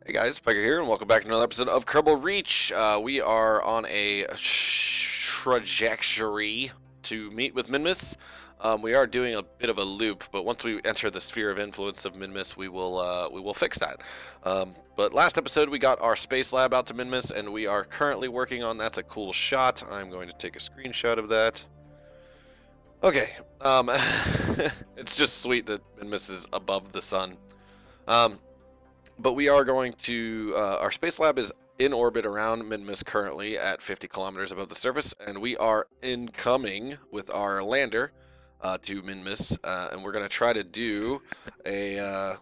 Hey guys, Pyker here, and welcome back to another episode of Kerbal Reach. We are on a trajectory to meet with Minmus. We are doing a bit of a loop, but once we enter the sphere of influence of Minmus, we will fix that. But last episode we got our space lab out to Minmus, and we are currently working on. That's a cool shot. I'm going to take a screenshot of that. Okay, it's just sweet that Minmus is above the sun. But we are going to, our space lab is in orbit around Minmus currently at 50 kilometers above the surface, and we are incoming with our lander to Minmus, and we're going to try to do a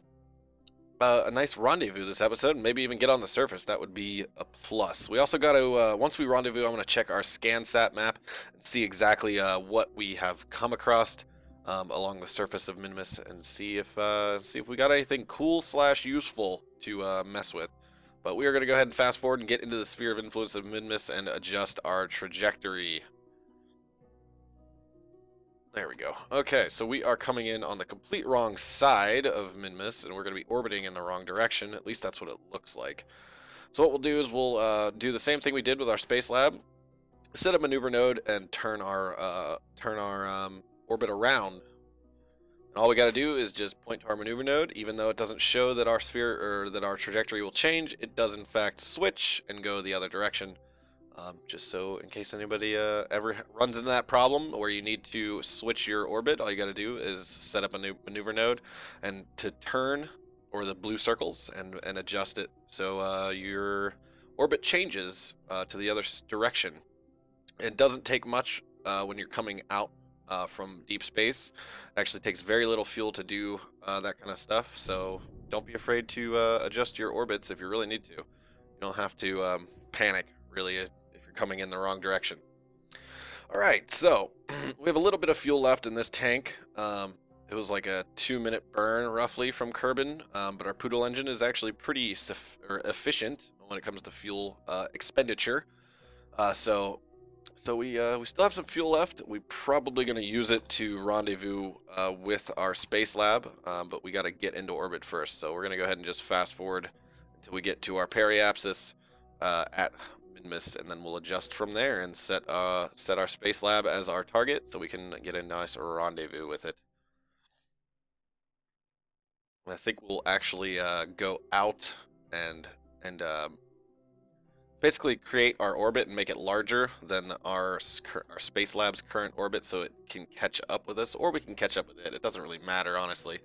nice rendezvous this episode, and maybe even get on the surface. That would be a plus. We also got to, once we rendezvous, I'm going to check our SCANsat map and see exactly what we have come across along the surface of Minmus, and see if we got anything cool / useful to mess with. But we are going to go ahead and fast forward and get into the sphere of influence of Minmus and adjust our trajectory. There we go. Okay, so we are coming in on the complete wrong side of Minmus, and we're going to be orbiting in the wrong direction. At least that's what it looks like. So what we'll do is we'll do the same thing we did with our space lab. Set a maneuver node and turn our orbit around. And all we got to do is just point to our maneuver node. Even though it doesn't show that our sphere or that our trajectory will change, it does in fact switch and go the other direction. Just so in case anybody ever runs into that problem where you need to switch your orbit, all you got to do is set up a new maneuver node and to turn or the blue circles and adjust it so your orbit changes to the other direction. It doesn't take much when you're coming out from deep space. It actually takes very little fuel to do that kind of stuff, so don't be afraid to adjust your orbits if you really need to. You don't have to panic, really, if you're coming in the wrong direction. Alright, so we have a little bit of fuel left in this tank. It was like a 2-minute burn, roughly, from Kerbin, but our Poodle engine is actually pretty efficient when it comes to fuel expenditure. So we still have some fuel left. We're probably going to use it to rendezvous with our space lab, but we got to get into orbit first. So we're going to go ahead and just fast forward until we get to our periapsis at Minmus, and then we'll adjust from there and set our space lab as our target so we can get a nice rendezvous with it. And I think we'll actually go out and basically create our orbit and make it larger than our space lab's current orbit so it can catch up with us, or we can catch up with it. It doesn't really matter, honestly.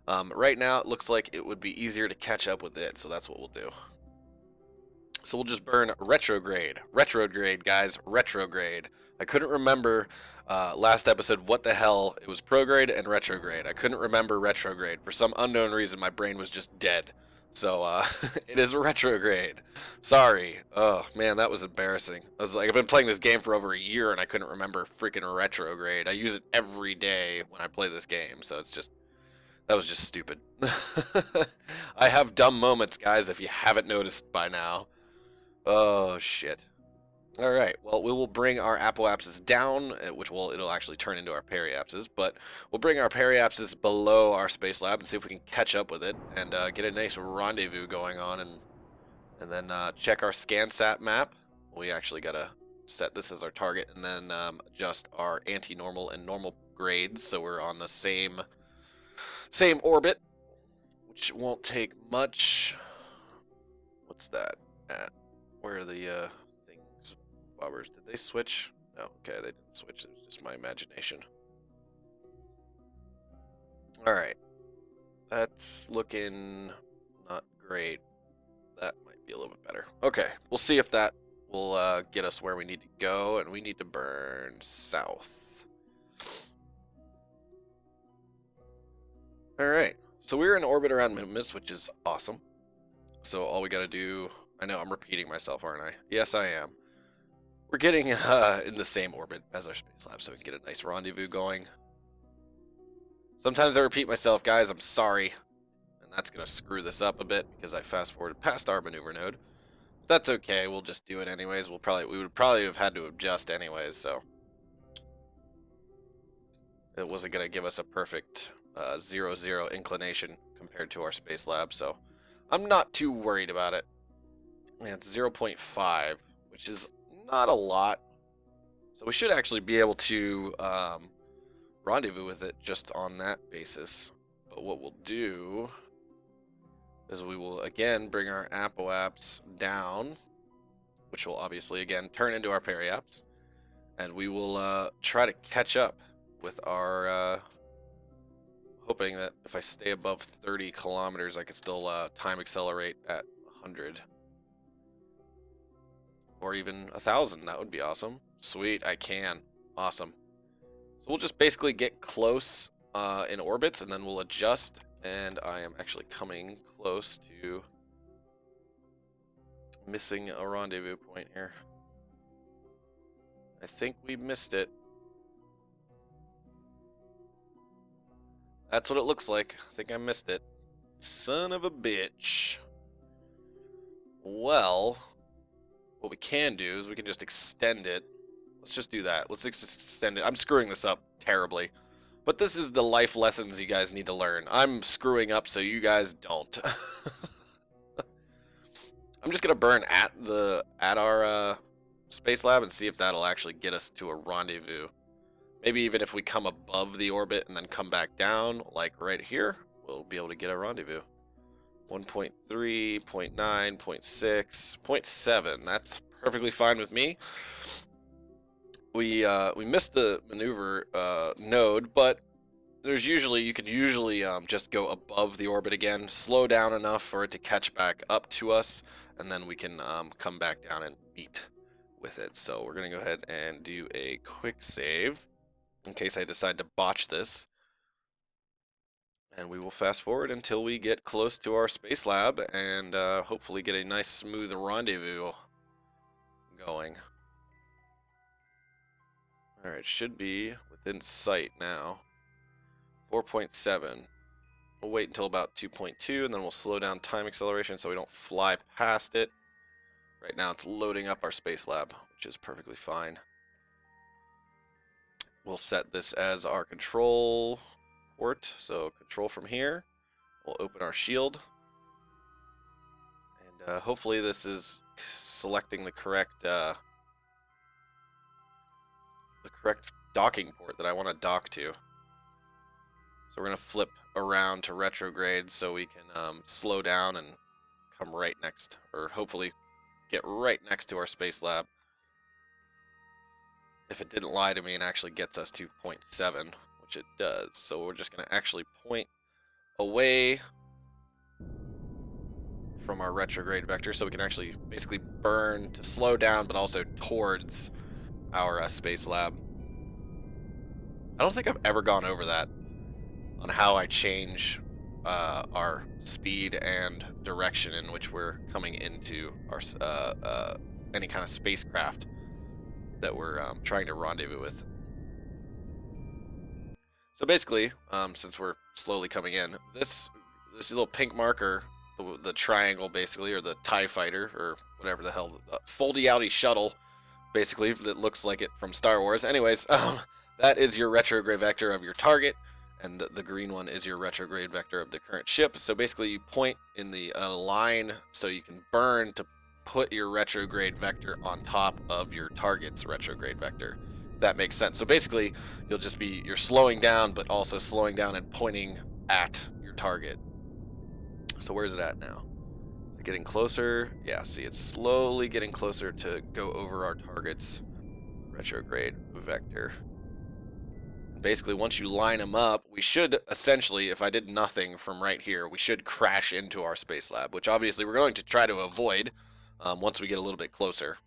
Right now it looks like it would be easier to catch up with it, so that's what we'll do. So we'll just burn retrograde. Retrograde, guys. Retrograde. I couldn't remember last episode what the hell. It was prograde and retrograde. I couldn't remember retrograde. For some unknown reason, my brain was just dead. So it is retrograde. Sorry. Oh man, that was embarrassing. I was like, I've been playing this game for over a year and I couldn't remember freaking retrograde. I use it every day when I play this game, so it's just, that was just stupid. I have dumb moments, guys, if you haven't noticed by now. Oh shit. All right, well, we will bring our apoapsis down, it'll actually turn into our periapsis, but we'll bring our periapsis below our space lab and see if we can catch up with it and get a nice rendezvous going on, and then check our SCANsat map. We actually got to set this as our target and then adjust our anti-normal and normal grades so we're on the same orbit, which won't take much. What's that at? Where are the things? Bobbers, did they switch? No, okay, they didn't switch. It was just my imagination. Alright. That's looking not great. That might be a little bit better. Okay, we'll see if that will get us where we need to go, and we need to burn south. Alright, so we're in orbit around Minmus, which is awesome. So all we gotta do... I know I'm repeating myself, aren't I? Yes, I am. We're getting in the same orbit as our space lab, so we can get a nice rendezvous going. Sometimes I repeat myself, guys. I'm sorry. And that's going to screw this up a bit because I fast-forwarded past our maneuver node. But that's okay. We'll just do it anyways. We would probably have had to adjust anyways, so... It wasn't going to give us a perfect 0-0 inclination compared to our space lab, so... I'm not too worried about it. Man, it's 0.5, which is not a lot. So we should actually be able to rendezvous with it just on that basis. But what we'll do is we will again bring our apoaps down, which will obviously again turn into our periaps, and we will try to catch up with our hoping that if I stay above 30 kilometers I can still time accelerate at 100 or even 1,000. That would be awesome. Sweet, I can. Awesome. So we'll just basically get close in orbits, and then we'll adjust. And I am actually coming close to missing a rendezvous point here. I think we missed it. That's what it looks like. I think I missed it. Son of a bitch. Well, what we can do is we can just extend it. Let's just do that. Let's extend it. I'm screwing this up terribly. But this is the life lessons you guys need to learn. I'm screwing up so you guys don't. I'm just gonna burn at our space lab and see if that'll actually get us to a rendezvous. Maybe even if we come above the orbit and then come back down, like right here, we'll be able to get a rendezvous. 1.3, 0.9, 0.6, 0.7. That's perfectly fine with me. We missed the maneuver node, but you could usually just go above the orbit again, slow down enough for it to catch back up to us, and then we can come back down and meet with it. So we're gonna go ahead and do a quick save in case I decide to botch this, and we will fast forward until we get close to our space lab and hopefully get a nice smooth rendezvous going. All right, should be within sight now. 4.7. We'll wait until about 2.2, and then we'll slow down time acceleration so we don't fly past it. Right now it's loading up our space lab, which is perfectly fine. We'll set this as our control port, so control from here. We'll open our shield, and hopefully this is selecting the correct docking port that I want to dock to. So we're going to flip around to retrograde so we can slow down and come right next, or hopefully get right next to our space lab. If it didn't lie to me and actually gets us to 0.7, which it does. So we're just going to actually point away from our retrograde vector so we can actually basically burn to slow down, but also towards our space lab. I don't think I've ever gone over that on how I change our speed and direction in which we're coming into our any kind of spacecraft that we're trying to rendezvous with. So basically, since we're slowly coming in, this little pink marker, the triangle basically, or the TIE fighter, or whatever the hell, foldy-outy shuttle, basically, that looks like it from Star Wars. Anyways, that is your retrograde vector of your target, and the green one is your retrograde vector of the current ship. So basically, you point in the line so you can burn to put your retrograde vector on top of your target's retrograde vector. If that makes sense. So basically, you're slowing down, but also slowing down and pointing at your target. So where's it at now? Is it getting closer? Yeah, see, it's slowly getting closer to go over our target's retrograde vector. Basically, once you line them up, we should essentially, if I did nothing from right here, we should crash into our space lab, which obviously we're going to try to avoid once we get a little bit closer.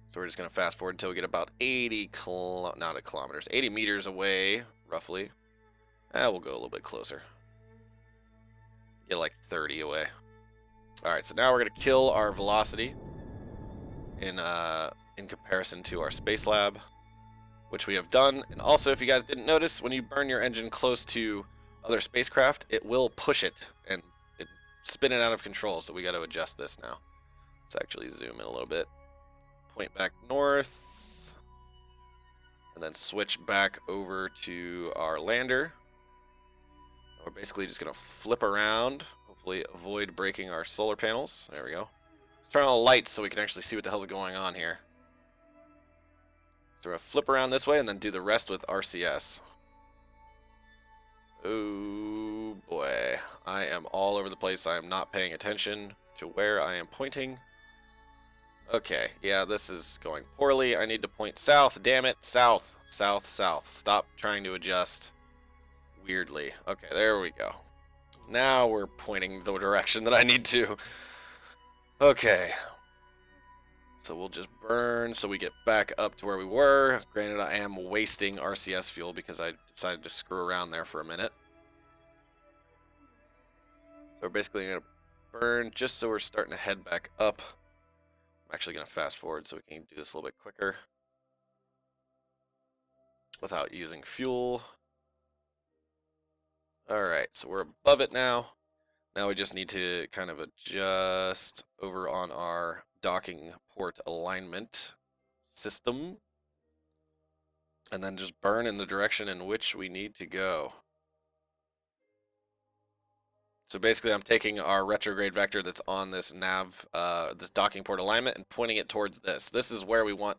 So we're just going to fast forward until we get about 80 meters away, roughly. We'll go a little bit closer. Get like 30 away. All right, so now we're going to kill our velocity in comparison to our space lab, which we have done. And also, if you guys didn't notice, when you burn your engine close to other spacecraft, it will push it and spin it out of control. So we got to adjust this now. Let's actually zoom in a little bit. Point back north, and then switch back over to our lander. We're basically just going to flip around, hopefully avoid breaking our solar panels. There we go. Let's turn on the lights so we can actually see what the hell's going on here. So we're going to flip around this way and then do the rest with RCS. Oh boy, I am all over the place. I am not paying attention to where I am pointing. Okay, yeah, this is going poorly. I need to point south. Damn it, south, south, south. Stop trying to adjust weirdly. Okay, there we go. Now we're pointing the direction that I need to. Okay. So we'll just burn so we get back up to where we were. Granted, I am wasting RCS fuel because I decided to screw around there for a minute. So we're basically going to burn just so we're starting to head back up. I'm actually going to fast forward so we can do this a little bit quicker without using fuel. Alright, so we're above it now. Now we just need to kind of adjust over on our docking port alignment system. And then just burn in the direction in which we need to go. So basically I'm taking our retrograde vector that's on this this docking port alignment and pointing it towards this. This is where we want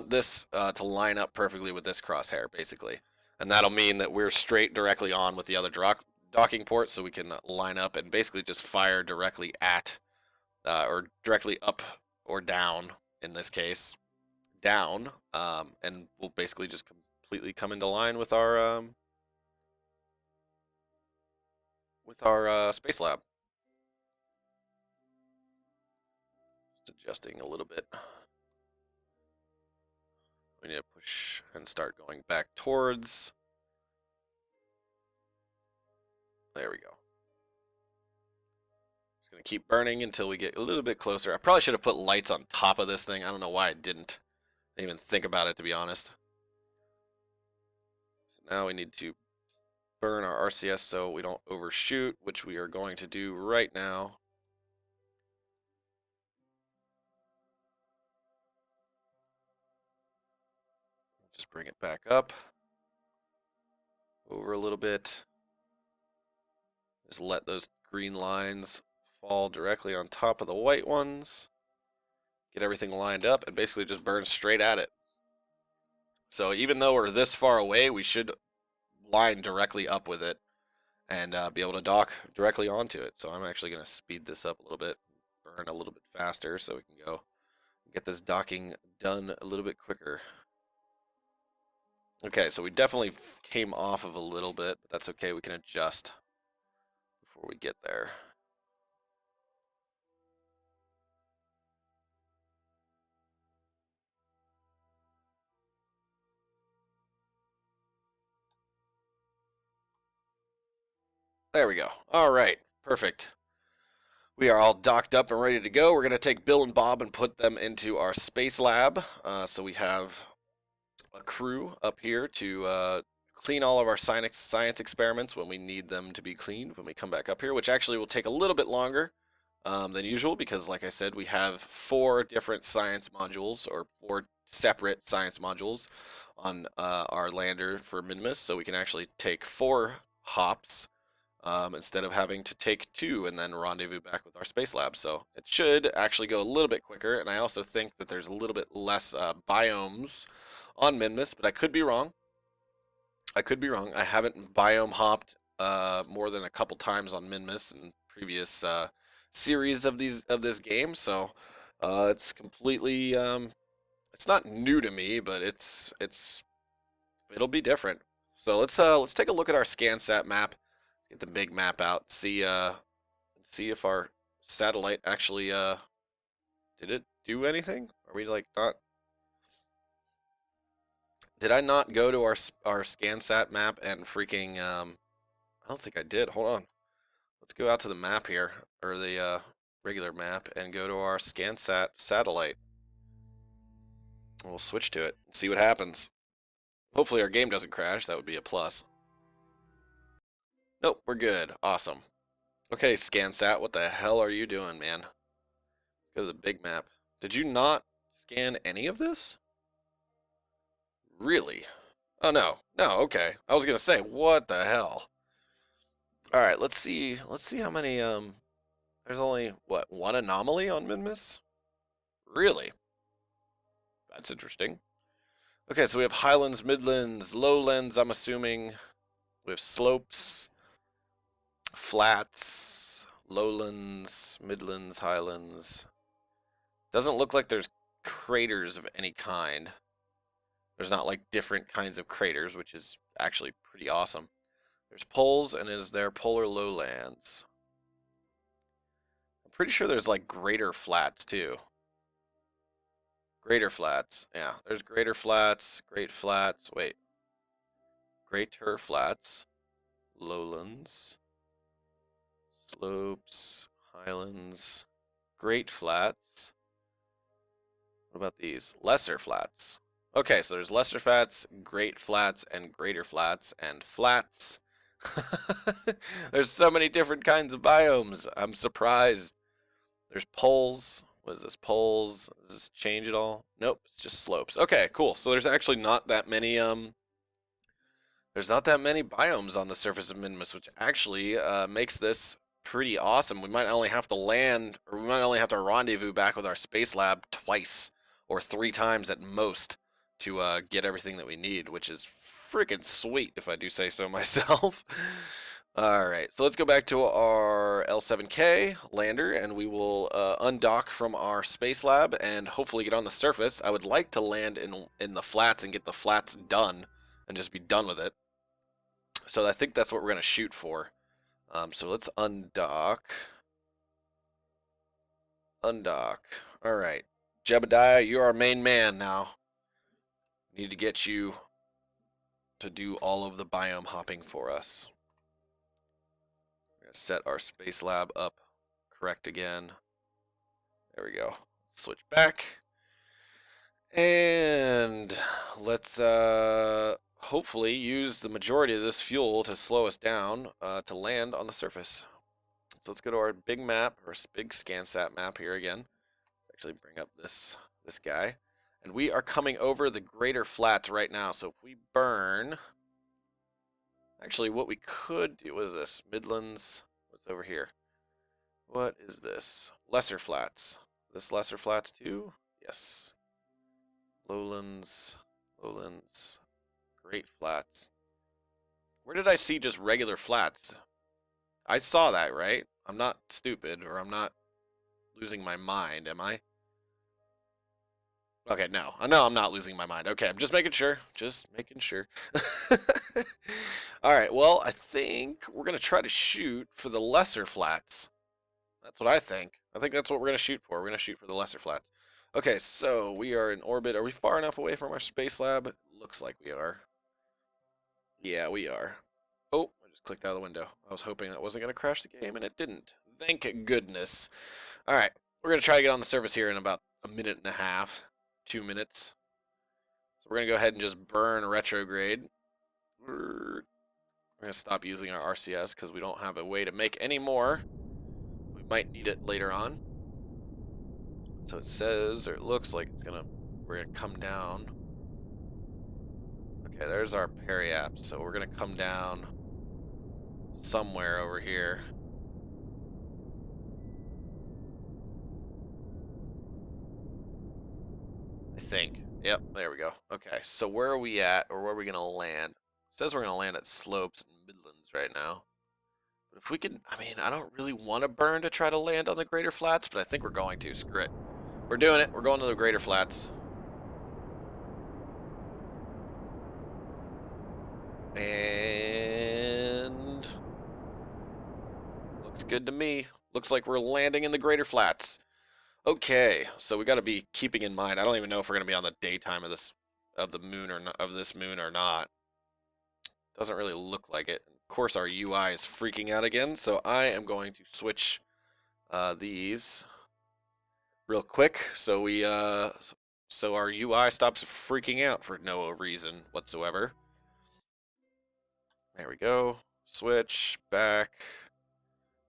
this to line up perfectly with this crosshair, basically. And that'll mean that we're straight directly on with the other docking port, so we can line up and basically just fire directly at, or directly up or down, in this case, down, and we'll basically just completely come into line with our space lab. Just adjusting a little bit. We need to push and start going back towards. There we go. Just gonna keep burning until we get a little bit closer. I probably should have put lights on top of this thing. I don't know why I didn't even think about it, to be honest. So now we need to burn our RCS so we don't overshoot, which we are going to do right now. Just bring it back up over a little bit. Just let those green lines fall directly on top of the white ones. Get everything lined up and basically just burn straight at it. So even though we're this far away, we should line directly up with it and be able to dock directly onto it. So I'm actually going to speed this up a little bit, burn a little bit faster so we can go get this docking done a little bit quicker. Okay, so we definitely came off of a little bit, but that's okay. We can adjust before we get there. There we go. All right, perfect. We are all docked up and ready to go. We're going to take Bill and Bob and put them into our space lab. So we have a crew up here to clean all of our science experiments when we need them to be cleaned when we come back up here, which actually will take a little bit longer than usual because, like I said, we have 4 different science modules, or 4 separate science modules on our lander for Minimus, so we can actually take 4 hops instead of having to take 2 and then rendezvous back with our space lab. So it should actually go a little bit quicker, and I also think that there's a little bit less biomes on Minmus, but I could be wrong. I could be wrong. I haven't biome hopped more than a couple times on Minmus in previous series of this game, so it's completely it's not new to me, but it'll be different. So let's take a look at our SCANsat map. Get the big map out. See if our satellite actually did it do anything? Are we like not? Did I not go to our SCANsat map and freaking I don't think I did. Hold on. Let's go out to the map here, or the regular map, and go to our SCANsat satellite. We'll switch to it and see what happens. Hopefully our game doesn't crash. That would be a plus. Nope, we're good. Awesome. Okay, SCANsat, what the hell are you doing, man? Go to the big map. Did you not scan any of this? Really? Oh, no. No, okay. I was going to say, what the hell? All right, let's see. Let's see how many. There's only what, one anomaly on Minmus? Really? That's interesting. Okay, so we have highlands, midlands, lowlands. I'm assuming we have slopes, flats, lowlands, midlands, highlands. Doesn't look like there's craters of any kind. There's not like different kinds of craters, which is actually pretty awesome. There's poles, and is there polar lowlands? I'm pretty sure there's like greater flats too. Greater flats. Yeah, there's greater flats, great flats. Wait. Greater flats, lowlands, slopes, highlands, great flats. What about these? Lesser flats. Okay, so there's lesser flats, great flats, and greater flats, and flats. There's so many different kinds of biomes. I'm surprised. There's poles. What is this? Poles. Does this change at all? Nope, it's just slopes. Okay, cool. So there's actually not that many there's not that many biomes on the surface of Minmus, which actually makes this pretty awesome. We might only have to land, or we might only have to rendezvous back with our space lab twice or 3 times at most to get everything that we need, which is freaking sweet, if I do say so myself. All right, so let's go back to our L7K lander, and we will undock from our space lab and hopefully get on the surface. I would like to land in the flats and get the flats done and just be done with it. So I think that's what we're going to shoot for. So let's undock. Undock. All right. Jebediah, you're our main man now. Need to get you to do all of the biome hopping for us. We're going to set our space lab up correct again. There we go. Switch back. And let's hopefully use the majority of this fuel to slow us down to land on the surface. So let's go to our big map, our big SCANsat map here again. Actually bring up this guy. And we are coming over the greater flats right now. So if we burn, actually what we could do, what is this? Midlands, what's over here? What is this? Lesser flats. This lesser flats too? Yes. Lowlands, lowlands, great flats. Where did I see just regular flats? I saw that, right? I'm not stupid, or I'm not losing my mind, am I? Okay, no. I know I'm not losing my mind. Okay, I'm just making sure. Just making sure. All right, well, I think we're going to try to shoot for the lesser flats. That's what I think. I think that's what we're going to shoot for. We're going to shoot for the lesser flats. Okay, so we are in orbit. Are we far enough away from our space lab? Looks like we are. Yeah, we are. Oh, I just clicked out of the window. I was hoping that wasn't going to crash the game, and it didn't. Thank goodness. All right, we're going to try to get on the surface here in about a minute and a half, 2 minutes. So we're going to go ahead and just burn retrograde. We're going to stop using our RCS because we don't have a way to make any more. We might need it later on. So it says, or it looks like we're going to come down. Okay, there's our periaps. So we're going to come down somewhere over here. I think. Yep, there we go. Okay, so where are we at, or where are we going to land? It says we're going to land at slopes and midlands right now. But if we can, I mean, I don't really want to burn to try to land on the greater flats, but I think we're going to. Screw it. We're doing it. We're going to the greater flats. And looks good to me. Looks like we're landing in the greater flats. Okay, so we got to be keeping in mind. I don't even know if we're going to be on the daytime of this moon or not, of this moon or not. Doesn't really look like it. Of course, our UI is freaking out again, so I am going to switch these real quick so so our UI stops freaking out for no reason whatsoever. There we go. Switch back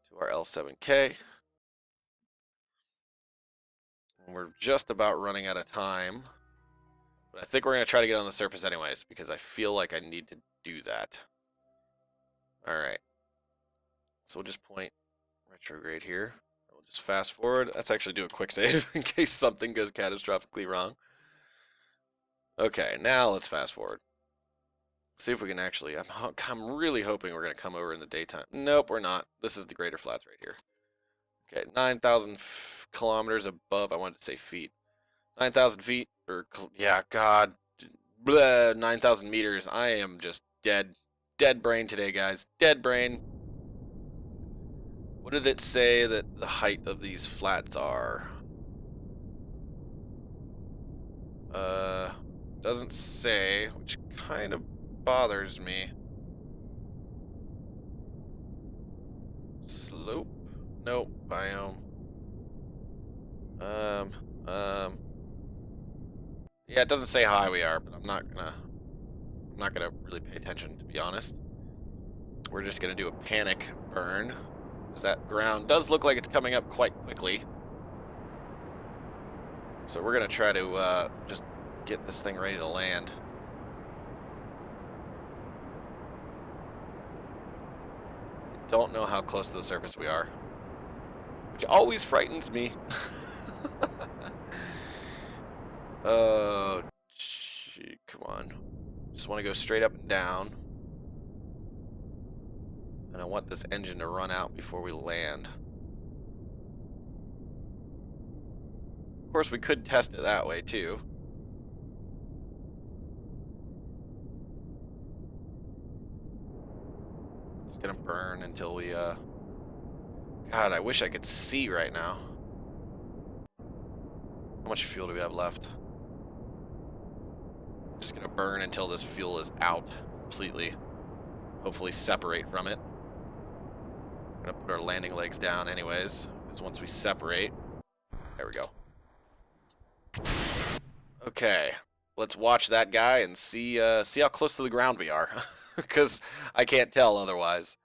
to our L7K. And we're just about running out of time. But I think we're going to try to get on the surface anyways, because I feel like I need to do that. Alright. So we'll just point retrograde here. We'll just fast forward. Let's actually do a quick save in case something goes catastrophically wrong. Okay, now let's fast forward. See if we can actually, I'm really hoping we're going to come over in the daytime. Nope, we're not. This is the Greater Flats right here. Okay, 9,000 kilometers above, I wanted to say feet. 9,000 feet, or, yeah, God, 9,000 meters. I am just dead. Dead brain today, guys. Dead brain. What did it say that the height of these flats are? Doesn't say, which kind of bothers me. Slope? Nope. Biome. Yeah, it doesn't say how high we are, but I'm not gonna really pay attention, to be honest. We're just gonna do a panic burn, because that ground does look like it's coming up quite quickly. So we're gonna try to just get this thing ready to land. I don't know how close to the surface we are, which always frightens me. Oh, gee, come on. Just want to go straight up and down. And I want this engine to run out before we land. Of course, we could test it that way, too. It's gonna burn until we, God, I wish I could see right now. How much fuel do we have left? Just gonna burn until this fuel is out completely. Hopefully separate from it. We're gonna put our landing legs down anyways, because once we separate, there we go. Okay, let's watch that guy and see how close to the ground we are, because I can't tell otherwise.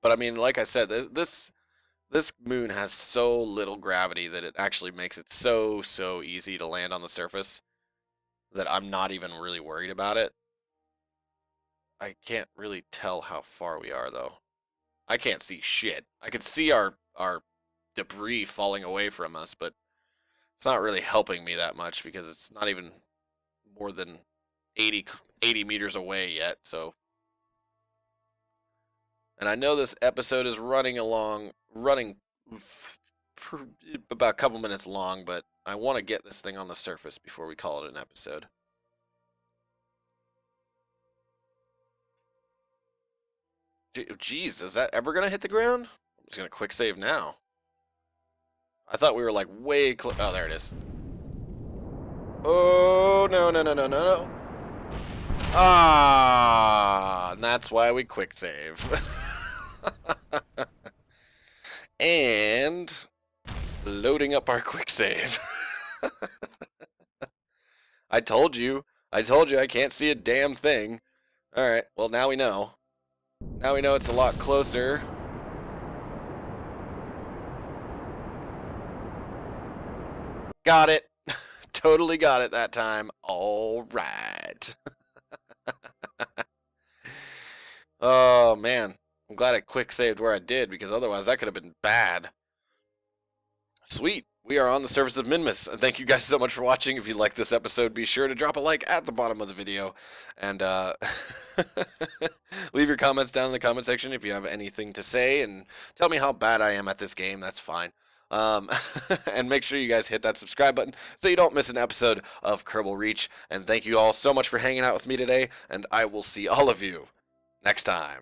But I mean, like I said, this moon has so little gravity that it actually makes it so easy to land on the surface that I'm not even really worried about it. I can't really tell how far we are, though. I can't see shit. I can see our debris falling away from us, but it's not really helping me that much because it's not even more than 80 meters away yet, so. And I know this episode is running about a couple minutes long, but I want to get this thing on the surface before we call it an episode. Jeez, is that ever going to hit the ground? I'm just going to quick save now. I thought we were like way close. Oh, there it is. Oh, no. Ah, and that's why we quick save. And loading up our quick save. I told you I can't see a damn thing. All right, well, now we know. Now we know it's a lot closer. Got it. Totally got it that time. All right. Oh, man. I'm glad I quick saved where I did, because otherwise that could have been bad. Sweet. We are on the surface of Minmus. Thank you guys so much for watching. If you like this episode, be sure to drop a like at the bottom of the video. And leave your comments down in the comment section if you have anything to say. And tell me how bad I am at this game. That's fine. And make sure you guys hit that subscribe button so you don't miss an episode of Kerbal Reach. And thank you all so much for hanging out with me today. And I will see all of you next time.